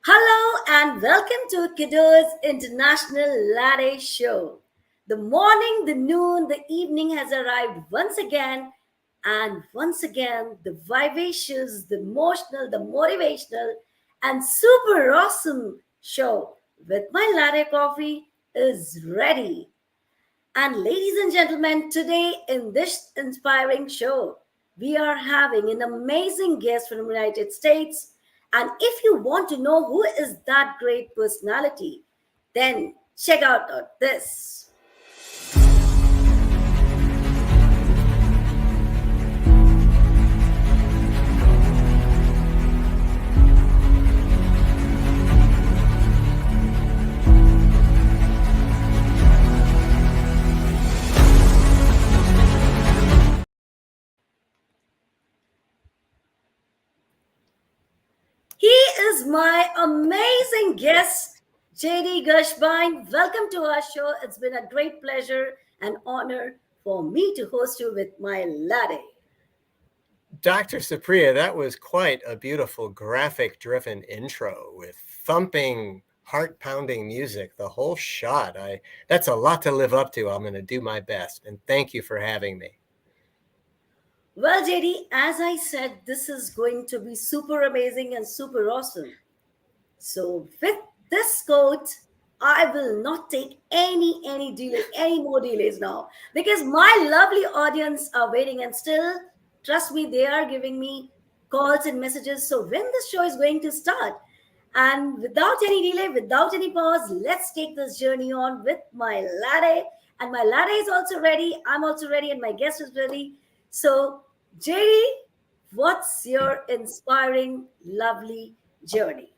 Hello and welcome to Kudos International Latte Show. The morning, the noon, the evening has arrived once again, and once again, the vivacious, the emotional, the motivational, and super awesome show with my latte coffee is ready. And ladies and gentlemen, today in this inspiring show, we are having an amazing guest from the United States. And if you want to know who is that great personality, then check out this. He is my amazing guest, JD Gershbein. Welcome to our show. It's been a great pleasure and honor for me to host you with my latte. Dr. Supriya, that was quite a beautiful graphic-driven intro with thumping, heart-pounding music, the whole shot. That's a lot to live up to. I'm going to do my best. And thank you for having me. Well, JD, as I said, this is going to be super amazing and super awesome. So, with this quote, I will not take any more delays now because my lovely audience are waiting and still, trust me, they are giving me calls and messages. So, when this show is going to start, and without any delay, without any pause, let's take this journey on with my latte. And my latte is also ready. I'm also ready, and my guest is ready. So, JD, what's your inspiring, lovely journey?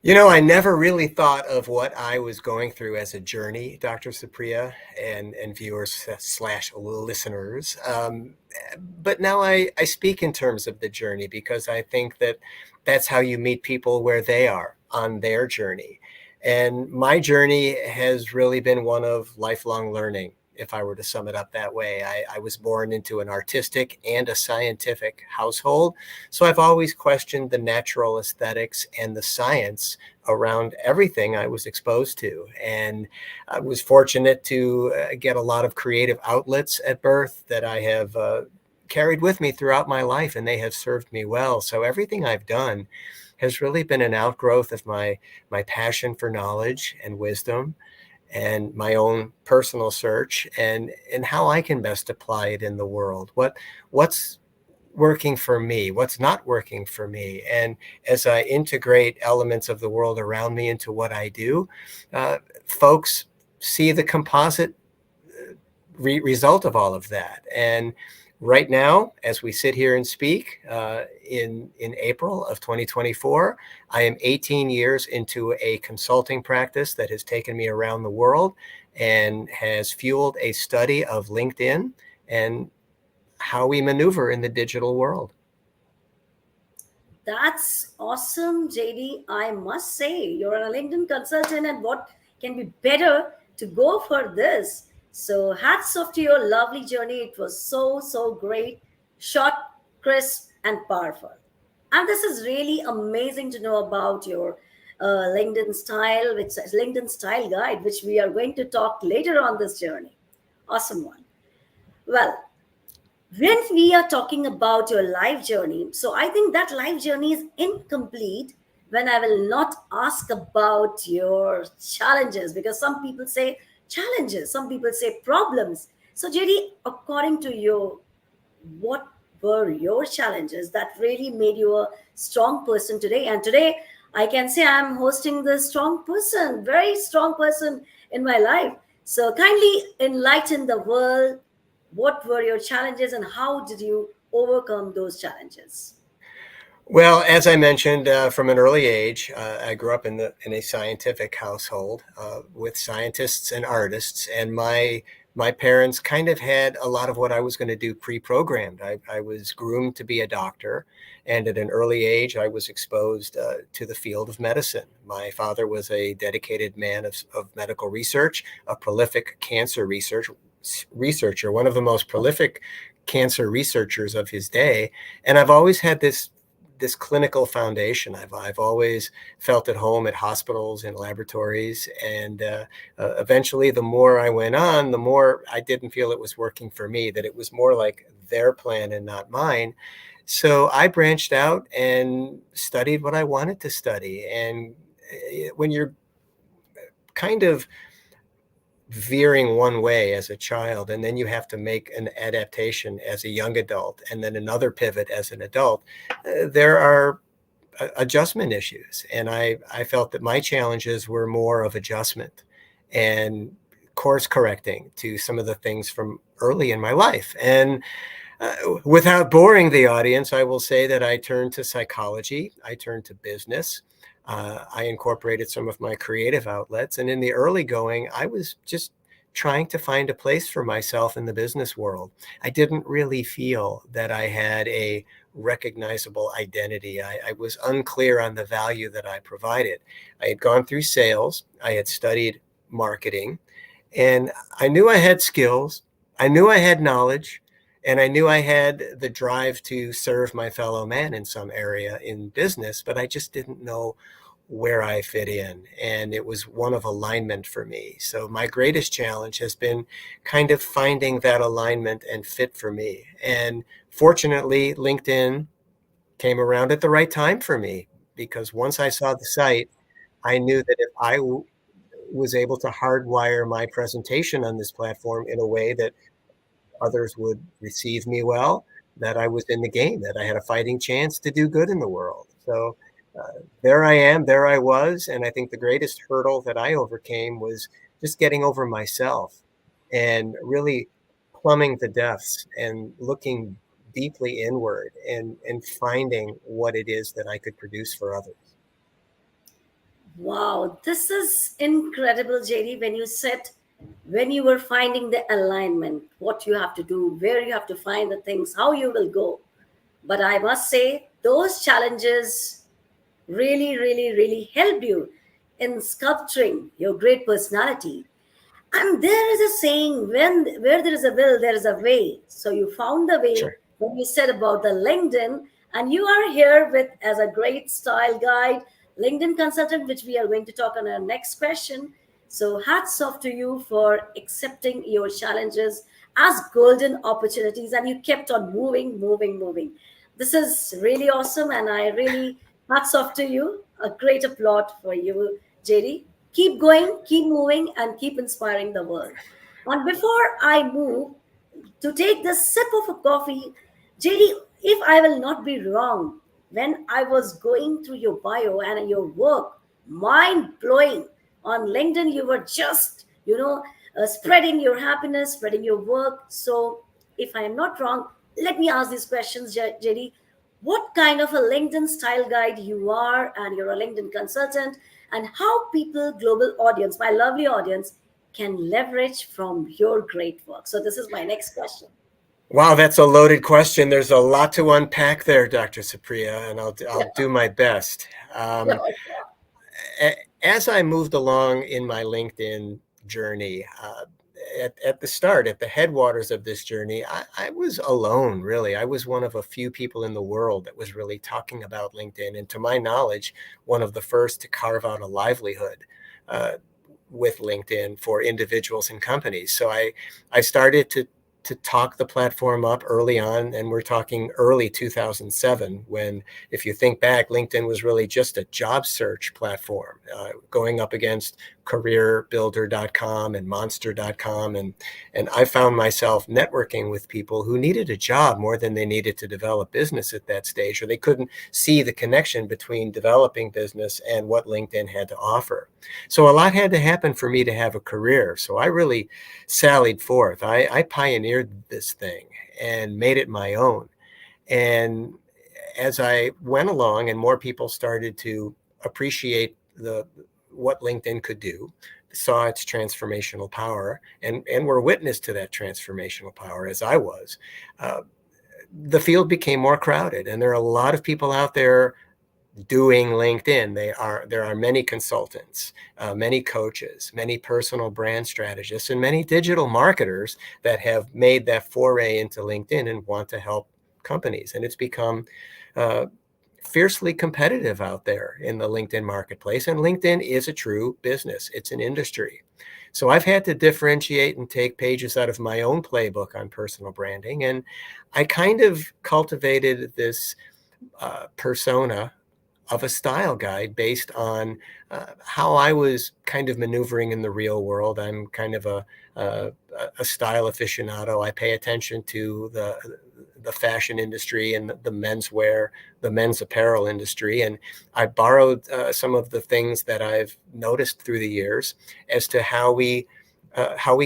You know, I never really thought of what I was going through as a journey, Dr. Supriya, and viewers slash listeners. But now I speak in terms of the journey because I think that that's how you meet people where they are on their journey. And my journey has really been one of lifelong learning, if I were to sum it up that way. I was born into an artistic and a scientific household. So I've always questioned the natural aesthetics and the science around everything I was exposed to. And I was fortunate to get a lot of creative outlets at birth that I have carried with me throughout my life, and they have served me well. So everything I've done has really been an outgrowth of my passion for knowledge and wisdom, and my own personal search and how I can best apply it in the world. What's working for me, what's not working for me. And as I integrate elements of the world around me into what I do, folks see the composite result of all of that. And right now, as we sit here and speak in April of 2024, I am 18 years into a consulting practice that has taken me around the world and has fueled a study of LinkedIn and how we maneuver in the digital world. That's awesome, JD. I must say, you're a LinkedIn consultant, and what can be better to go for this? So, hats off to your lovely journey. It was so great, short, crisp, and powerful. And this is really amazing to know about your LinkedIn style, which is LinkedIn style guide, which we are going to talk later on this journey. Awesome one. Well, when we are talking about your life journey, so I think that life journey is incomplete when I will not ask about your challenges, because some people say challenges, some people say problems. So, JD, according to you, what were your challenges that really made you a strong person today? And today, I can say I'm hosting the strong person, very strong person in my life. So, kindly enlighten the world. What were your challenges and how did you overcome those challenges? Well, as I mentioned, from an early age, I grew up in a scientific household with scientists and artists, and my parents kind of had a lot of what I was going to do pre-programmed. I was groomed to be a doctor, and at an early age, I was exposed to the field of medicine. My father was a dedicated man of medical research, a prolific cancer researcher, one of the most prolific cancer researchers of his day, and I've always had this this clinical foundation. I've always felt at home at hospitals and laboratories, and eventually, the more I went on, the more I didn't feel it was working for me. That it was more like their plan and not mine. So I branched out and studied what I wanted to study. And when you're kind of veering one way as a child, and then you have to make an adaptation as a young adult, and then another pivot as an adult, there are adjustment issues. And I felt that my challenges were more of adjustment and course correcting to some of the things from early in my life. And without boring the audience, I will say that I turned to psychology, I turned to business. I incorporated some of my creative outlets. And in the early going, I was just trying to find a place for myself in the business world. I didn't really feel that I had a recognizable identity. I was unclear on the value that I provided. I had gone through sales, I had studied marketing, and I knew I had skills, I knew I had knowledge, and I knew I had the drive to serve my fellow man in some area in business, but I just didn't know where I fit in. And it was one of alignment for me. So my greatest challenge has been kind of finding that alignment and fit for me. And fortunately, LinkedIn came around at the right time for me, because once I saw the site, I knew that if was able to hardwire my presentation on this platform in a way that others would receive me well, that I was in the game, that I had a fighting chance to do good in the world. So there I am, there I was. And I think the greatest hurdle that I overcame was just getting over myself and really plumbing the depths and looking deeply inward and finding what it is that I could produce for others. Wow, this is incredible, JD. When you said, when you were finding the alignment, what you have to do, where you have to find the things, how you will go. But I must say, those challenges really, really, really helped you in sculpturing your great personality. And there is a saying, when where there is a will, there is a way. So you found the way Sure. when you said about the LinkedIn, and you are here with as a great style guide, LinkedIn consultant, which we are going to talk on our next question. So hats off to you for accepting your challenges as golden opportunities, and you kept on moving, moving, moving. This is really awesome, and I really hats off to you. A great applaud for you, JD. Keep going, keep moving, and keep inspiring the world. And before I move to take the sip of a coffee, JD, if I will not be wrong, when I was going through your bio and your work, mind blowing. On LinkedIn, you were just, spreading your happiness, spreading your work. So, if I am not wrong, let me ask these questions, JD. What kind of a LinkedIn style guide you are, and you're a LinkedIn consultant, and how people, global audience, my lovely audience, can leverage from your great work. So this is my next question. Wow, that's a loaded question. There's a lot to unpack there, Dr. Supriya, and I'll do my best. As I moved along in my LinkedIn journey, at the start, at the headwaters of this journey, I was alone, really. I was one of a few people in the world that was really talking about LinkedIn. And to my knowledge, one of the first to carve out a livelihood with LinkedIn for individuals and companies. So I started to talk the platform up early on, and we're talking early 2007, when, if you think back, LinkedIn was really just a job search platform, going up against careerbuilder.com and monster.com. And I found myself networking with people who needed a job more than they needed to develop business at that stage, or they couldn't see the connection between developing business and what LinkedIn had to offer. So a lot had to happen for me to have a career. So I really sallied forth. I pioneered this thing and made it my own. And as I went along and more people started to appreciate what LinkedIn could do, saw its transformational power, and were witness to that transformational power, as I was, the field became more crowded. And there are a lot of people out there doing LinkedIn. There are many consultants, many coaches, many personal brand strategists, and many digital marketers that have made that foray into LinkedIn and want to help companies. And it's become fiercely competitive out there in the LinkedIn marketplace. And LinkedIn is a true business. It's an industry. So I've had to differentiate and take pages out of my own playbook on personal branding. And I kind of cultivated this persona of a style guide based on how I was kind of maneuvering in the real world. I'm kind of a, a style aficionado. I pay attention to the fashion industry and the menswear, the men's apparel industry. And I borrowed some of the things that I've noticed through the years as to how we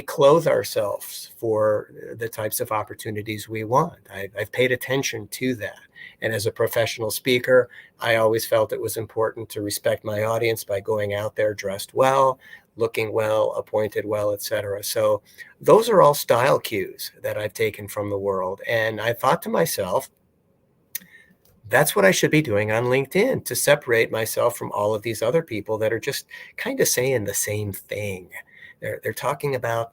clothe ourselves for the types of opportunities we want. I've paid attention to that. And as a professional speaker, I always felt it was important to respect my audience by going out there dressed well, looking well, appointed well, etc. So those are all style cues that I've taken from the world. And I thought to myself, that's what I should be doing on LinkedIn to separate myself from all of these other people that are just kind of saying the same thing. They're talking about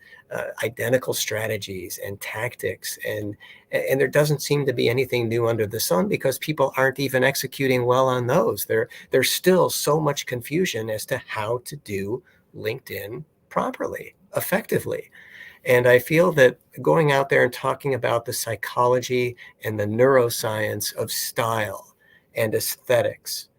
identical strategies and tactics, and there doesn't seem to be anything new under the sun because people aren't even executing well on those. There's still so much confusion as to how to do LinkedIn properly, effectively. And I feel that going out there and talking about the psychology and the neuroscience of style and aesthetics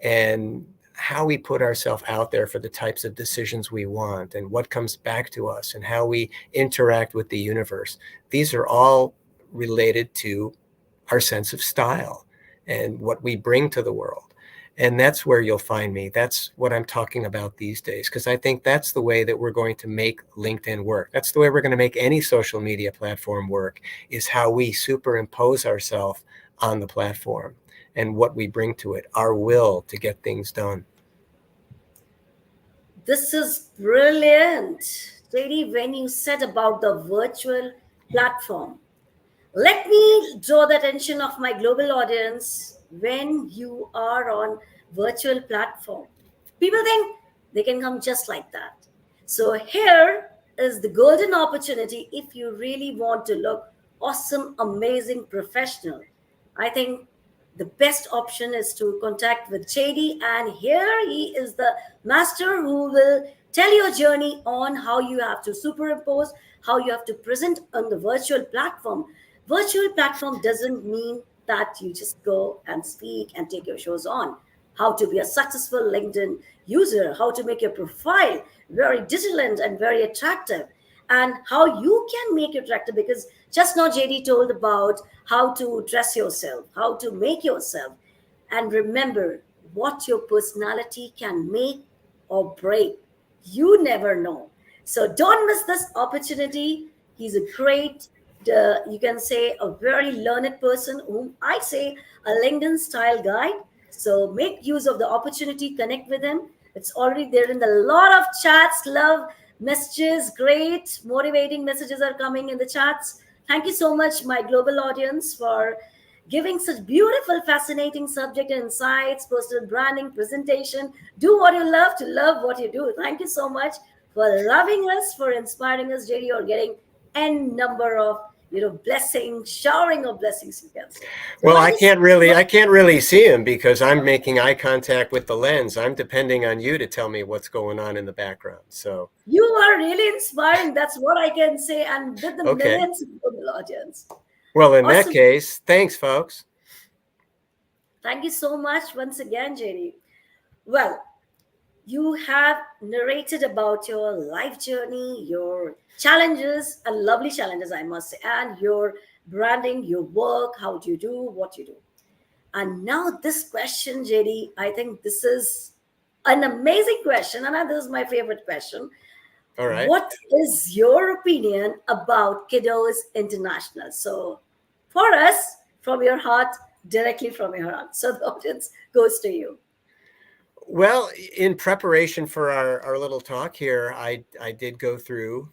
and how we put ourselves out there for the types of decisions we want and what comes back to us and how we interact with the universe. These are all related to our sense of style and what we bring to the world. And that's where you'll find me. That's what I'm talking about these days, because I think that's the way that we're going to make LinkedIn work. That's the way we're going to make any social media platform work, is how we superimpose ourselves on the platform and what we bring to it, our will to get things done. This is brilliant. JD, when you said about the virtual platform, let me draw the attention of my global audience. When you are on virtual platform, people think they can come just like that. So here is the golden opportunity. If you really want to look awesome, amazing, professional, I think the best option is to contact with JD, and here he is the master who will tell your journey on how you have to superimpose, how you have to present on the virtual platform. Virtual platform doesn't mean that you just go and speak and take your shows on. How to be a successful LinkedIn user, how to make your profile very digital and very attractive, and how you can make it attractive. Because just now JD told about how to dress yourself, how to make yourself, and remember what your personality can make or break. You never know. So don't miss this opportunity. He's a great, you can say, a very learned person whom I say a LinkedIn style guide. So make use of the opportunity, connect with him. It's already there in the lot of chats, love messages, great motivating messages are coming in the chats. Thank you so much, my global audience, for giving such beautiful, fascinating subject and insights, personal branding, presentation. Do what you love to love what you do. Thank you so much for loving us, for inspiring us, JD, or getting n number of blessings, showering of blessings, you can say. So Well, thank you so much. I can't really see him because I'm making eye contact with the lens. I'm depending on you to tell me what's going on in the background. So, You are really inspiring. That's what I can say. And with the okay. millions of global audience. Well, in that Awesome. case, thanks, folks. Thank you so much once again, JD. Well, you have narrated about your life journey, your challenges, and lovely challenges, I must say, and your branding, your work, how do you do, what you do. And now, this question, JD, I think this is an amazing question. And this is my favorite question. All right. What is your opinion about Kiddos International? So, for us, from your heart, directly from your heart. So, the audience goes to you. Well, in preparation for our little talk here, I did go through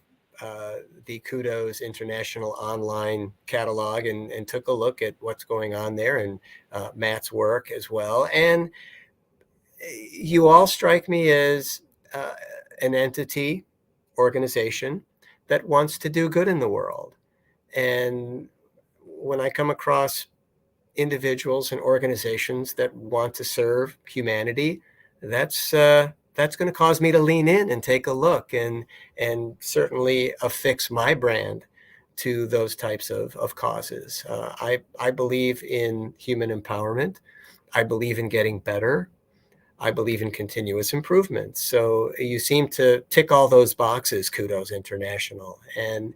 the Kudos International online catalog and took a look at what's going on there and Matt's work as well. And you all strike me as an entity, organization that wants to do good in the world. And when I come across individuals and organizations that want to serve humanity, that's going to cause me to lean in and take a look and certainly affix my brand to those types of causes. I believe in human empowerment. I believe in getting better. I believe in continuous improvement. So you seem to tick all those boxes, Kudos International, and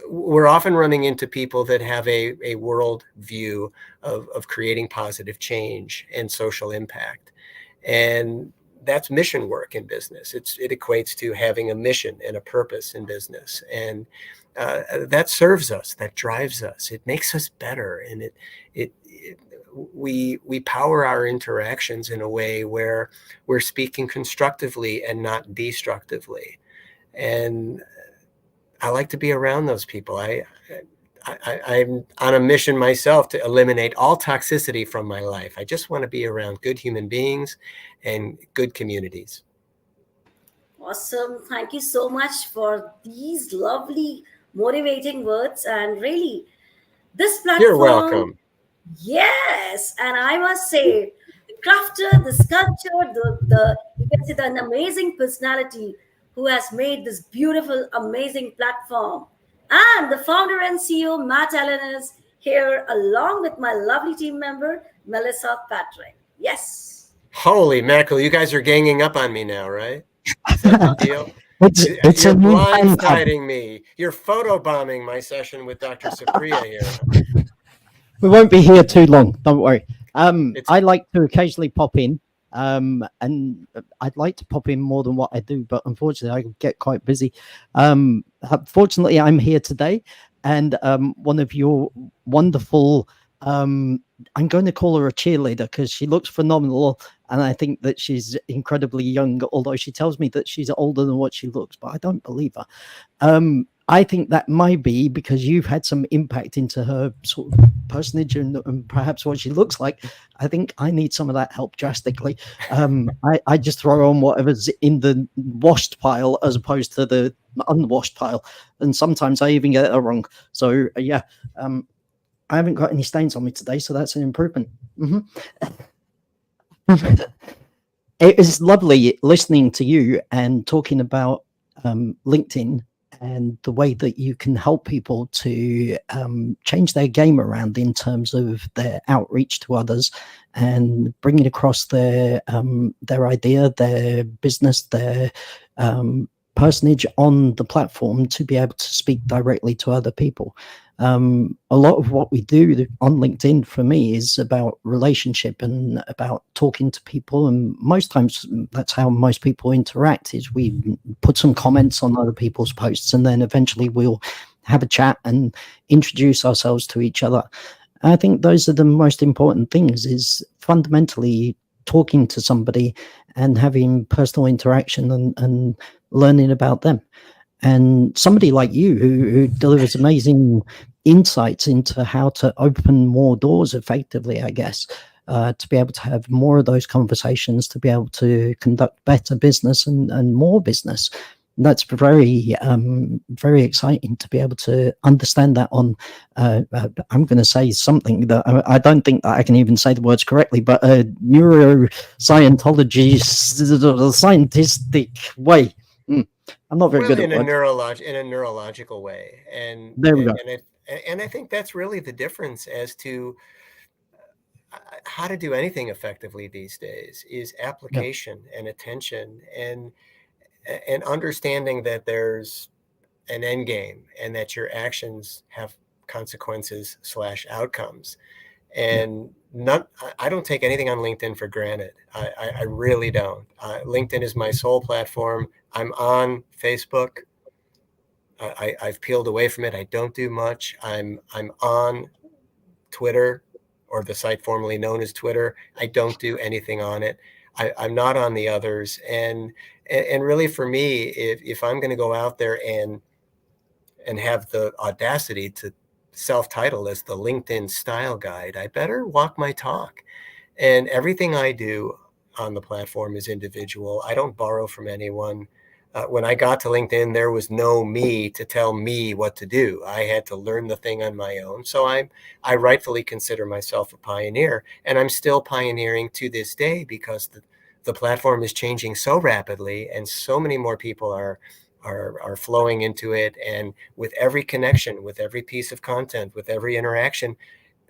we're often running into people that have a world view of creating positive change and social impact. And that's mission work in business. It equates to having a mission and a purpose in business. And that serves us, that drives us. It makes us better. And we power our interactions in a way where we're speaking constructively and not destructively. And I like to be around those people. I'm on a mission myself to eliminate all toxicity from my life. I just want to be around good human beings and good communities. Awesome. Thank you so much for these lovely, motivating words. And really, this You're platform, welcome. yes. And I must say, the crafter, the sculptor, the you can say an amazing personality who has made this beautiful, amazing platform. And the founder and CEO, Matt Allen, is here along with my lovely team member, Melissa Patrick. Yes. Holy mackerel, you guys are ganging up on me now, right? Is that the deal? It's a You're new fan club. blindsiding me. You're photobombing my session with Dr. Supriya here. We won't be here too long. Don't worry. It's I like to occasionally pop in, and I'd like to pop in more than what I do, but unfortunately, I get quite busy. Fortunately, I'm here today, and one of your wonderful. I'm going to call her a cheerleader because she looks phenomenal, and I think that she's incredibly young. Although she tells me that she's older than what she looks, but I don't believe her. I think that might be because you've had some impact into her sort of personage and perhaps what she looks like. I think I need some of that help drastically. I just throw on whatever's in the washed pile as opposed to the unwashed pile, and sometimes I even get it wrong. So yeah, I haven't got any stains on me today, so that's an improvement. It is lovely listening to you and talking about LinkedIn and the way that you can help people to change their game around in terms of their outreach to others and bringing across their idea, their business, their personage on the platform to be able to speak directly to other people. A lot of what we do on LinkedIn for me is about relationship and about talking to people, and most times that's how most people interact, is we put some comments on other people's posts and then eventually we'll have a chat and introduce ourselves to each other. I think those are the most important things, is fundamentally talking to somebody and having personal interaction and learning about them. And somebody like you who delivers amazing insights into how to open more doors effectively, I guess, to be able to have more of those conversations, to be able to conduct better business and more business. That's very, very exciting to be able to understand that on, I'm going to say something that I don't think that I can even say the words correctly, but neuroscientology, scientific way. I'm not very good at words. in a neurological way, There we go. and I think that's really the difference as to how to do anything effectively these days is Yeah. application and attention and understanding that there's an end game and that your actions have consequences / outcomes. Yeah. And I don't take anything on LinkedIn for granted. I really don't. LinkedIn is my sole platform. I'm on Facebook. I've peeled away from it. I don't do much. I'm on Twitter, or the site formerly known as Twitter. I don't do anything on it. I'm not on the others. And really for me, if I'm going to go out there and have the audacity to self-title as the LinkedIn style guide, I better walk my talk. And everything I do on the platform is individual. I don't borrow from anyone. When I got to LinkedIn, there was no me to tell me what to do. I had to learn the thing on my own. So I rightfully consider myself a pioneer, and I'm still pioneering to this day because the platform is changing so rapidly, and so many more people are flowing into it. And with every connection, with every piece of content, with every interaction,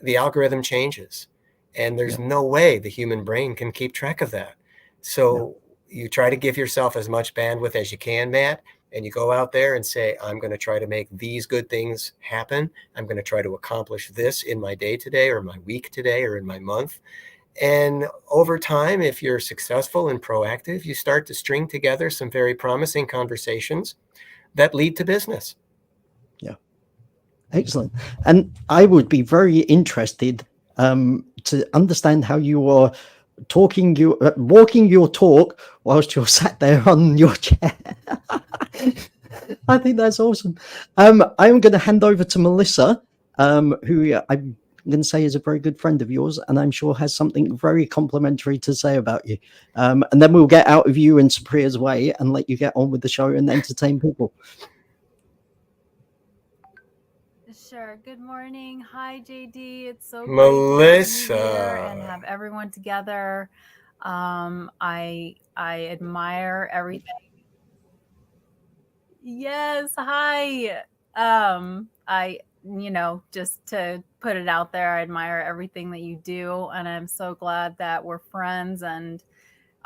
the algorithm changes, and there's no way the human brain can keep track of that. So you try to give yourself as much bandwidth as you can, Matt, and you go out there and say, I'm going to try to make these good things happen. I'm going to try to accomplish this in my day today, or my week today, or in my month. And over time, if you're successful and proactive, you start to string together some very promising conversations that lead to business. Yeah. Excellent. And I would be very interested to understand how you are walking your talk whilst you're sat there on your chair. I think that's awesome. I'm going to hand over to Melissa, who I'm going to say is a very good friend of yours, and I'm sure has something very complimentary to say about you. And then we'll get out of you and Supriya's way and let you get on with the show and entertain people. Sure. Good morning. Hi, JD. It's so Melissa. great to have you here and have everyone together. I admire everything. Yes. Hi. Just to put it out there, I admire everything that you do, and I'm so glad that we're friends and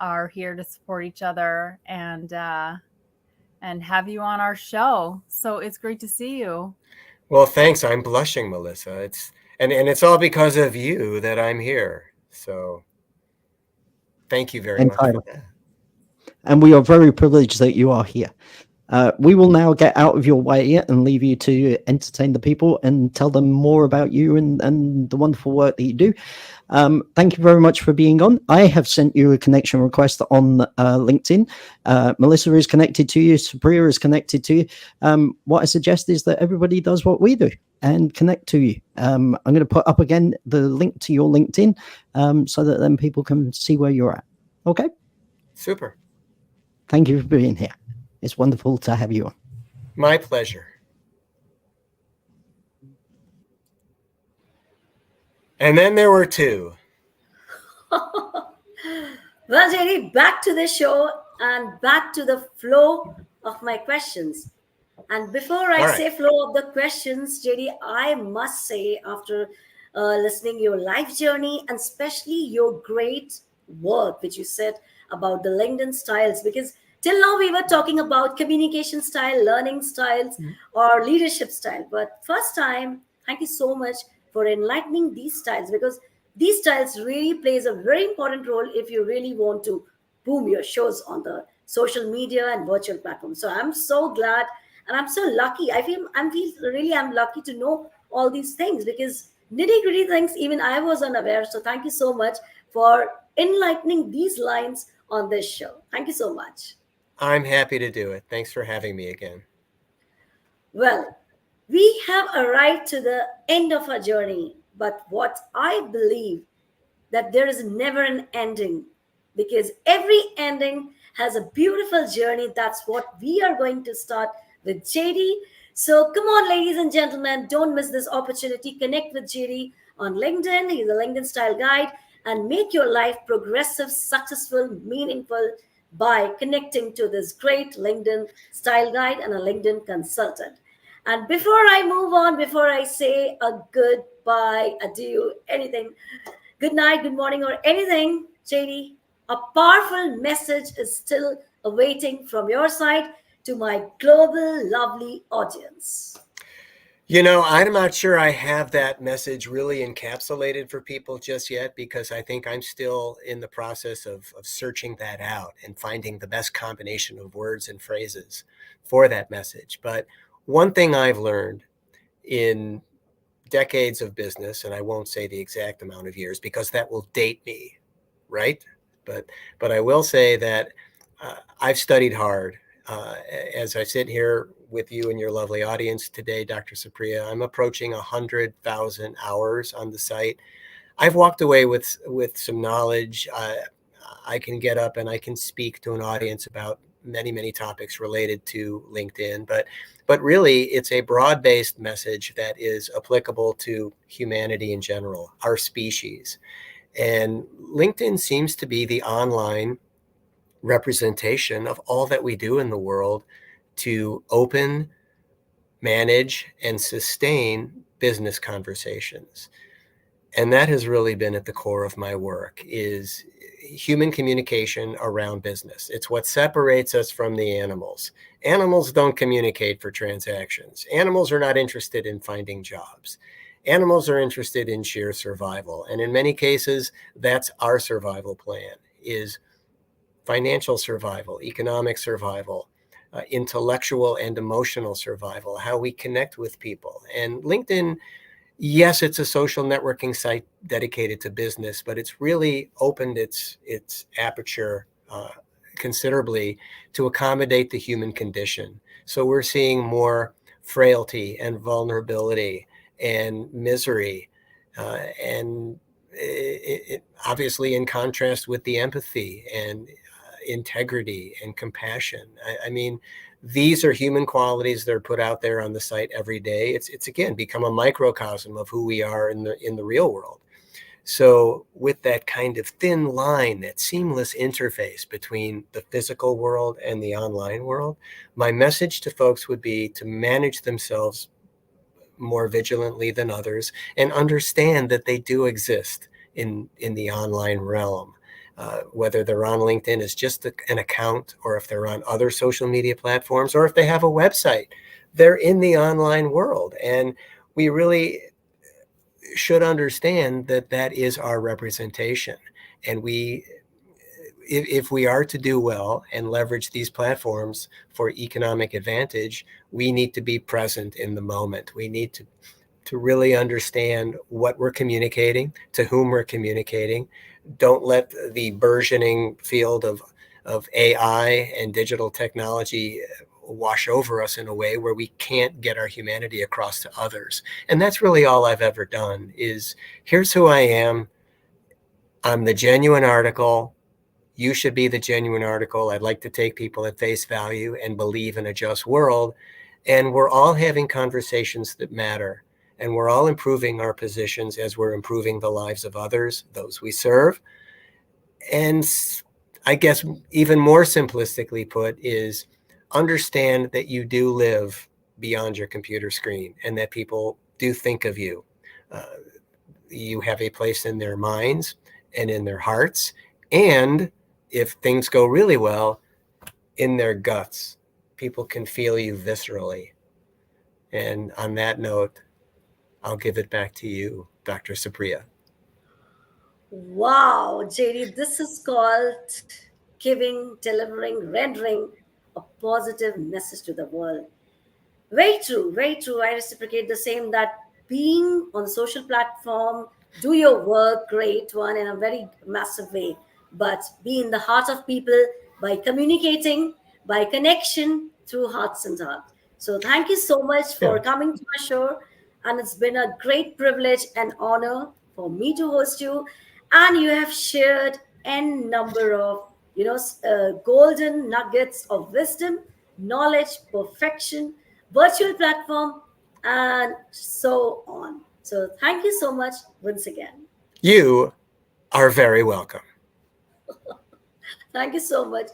are here to support each other and have you on our show. So it's great to see you. Well, thanks. I'm blushing, Melissa. And it's all because of you that I'm here. So thank you very much for that. And we are very privileged that you are here. We will now get out of your way and leave you to entertain the people and tell them more about you and the wonderful work that you do. Thank you very much for being on. I have sent you a connection request on LinkedIn. Melissa is connected to you. Supriya is connected to you. What I suggest is that everybody does what we do and connect to you. I'm going to put up again the link to your LinkedIn so that then people can see where you're at. Okay? Super. Thank you for being here. It's wonderful to have you on. My pleasure. And then there were two. Well, JD, back to the show and back to the flow of my questions. And before I say flow of the questions, JD, I must say, after listening your life journey and especially your great work, which you said about the LinkedIn styles, because till now we were talking about communication style, learning styles, or leadership style. But first time, thank you so much for enlightening these styles, because these styles really plays a very important role if you really want to boom your shows on the social media and virtual platforms. So I'm so glad and I'm so lucky. I'm lucky to know all these things, because nitty gritty things even I was unaware. So thank you so much for enlightening these lines on this show. Thank you so much. I'm happy to do it. Thanks for having me again. Well, we have arrived to the end of our journey, but what I believe that there is never an ending, because every ending has a beautiful journey. That's what we are going to start with JD. So come on, ladies and gentlemen, don't miss this opportunity. Connect with JD on LinkedIn. He's a LinkedIn style guide, and make your life progressive, successful, meaningful by connecting to this great LinkedIn style guide and a LinkedIn consultant. And before I move on, before I say a goodbye, adieu, anything, good night, good morning, or anything, JD, a powerful message is still awaiting from your side to my global lovely audience. You know, I'm not sure I have that message really encapsulated for people just yet, because I think I'm still in the process of searching that out and finding the best combination of words and phrases for that message. But one thing I've learned in decades of business, and I won't say the exact amount of years because that will date me, right? But I will say that I've studied hard. As I sit here with you and your lovely audience today, Dr. Supriya, I'm approaching 100,000 hours on the site. I've walked away with some knowledge. I can get up and I can speak to an audience about many topics related to LinkedIn, but really it's a broad-based message that is applicable to humanity in general, our species. And LinkedIn seems to be the online representation of all that we do in the world to open, manage, and sustain business conversations. And that has really been at the core of my work, is human communication around business. It's what separates us from the animals. Animals don't communicate for transactions. Animals are not interested in finding jobs. Animals are interested in sheer survival. And in many cases, that's our survival plan, is financial survival, economic survival, intellectual and emotional survival, how we connect with people. And LinkedIn, yes, it's a social networking site dedicated to business, but it's really opened its aperture considerably to accommodate the human condition. So we're seeing more frailty and vulnerability and misery, and obviously in contrast with the empathy and integrity and compassion. I mean, these are human qualities that are put out there on the site every day. It's again become a microcosm of who we are in the real world. So with that kind of thin line, that seamless interface between the physical world and the online world, my message to folks would be to manage themselves more vigilantly than others and understand that they do exist in the online realm. Whether they're on LinkedIn as just an account, or if they're on other social media platforms, or if they have a website, they're in the online world. And we really should understand that that is our representation. And if we are to do well and leverage these platforms for economic advantage, we need to be present in the moment. We need to really understand what we're communicating, to whom we're communicating. Don't let the burgeoning field of AI and digital technology wash over us in a way where we can't get our humanity across to others. And that's really all I've ever done, is here's who I am. I'm the genuine article. You should be the genuine article. I'd like to take people at face value and believe in a just world. And we're all having conversations that matter. And we're all improving our positions as we're improving the lives of others, those we serve. And I guess even more simplistically put is understand that you do live beyond your computer screen and that people do think of you. You have a place in their minds and in their hearts. And if things go really well, in their guts. People can feel you viscerally. And on that note, I'll give it back to you, Dr. Supriya. Wow, JD, this is called giving, delivering, rendering a positive message to the world. Very true, very true. I reciprocate the same, that being on the social platform, do your work, great one, in a very massive way, but be in the heart of people by communicating, by connection through hearts and hearts. So thank you so much Yeah. for coming to my show. And it's been a great privilege and honor for me to host you. And you have shared n number of golden nuggets of wisdom, knowledge, perfection, virtual platform, and so on. So thank you so much once again. You are very welcome. Thank you so much.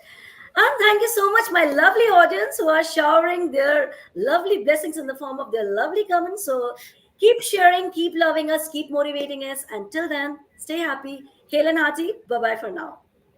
And thank you so much, my lovely audience who are showering their lovely blessings in the form of their lovely comments. So keep sharing, keep loving us, keep motivating us. Until then, stay happy, hail and hearty. Bye bye for now.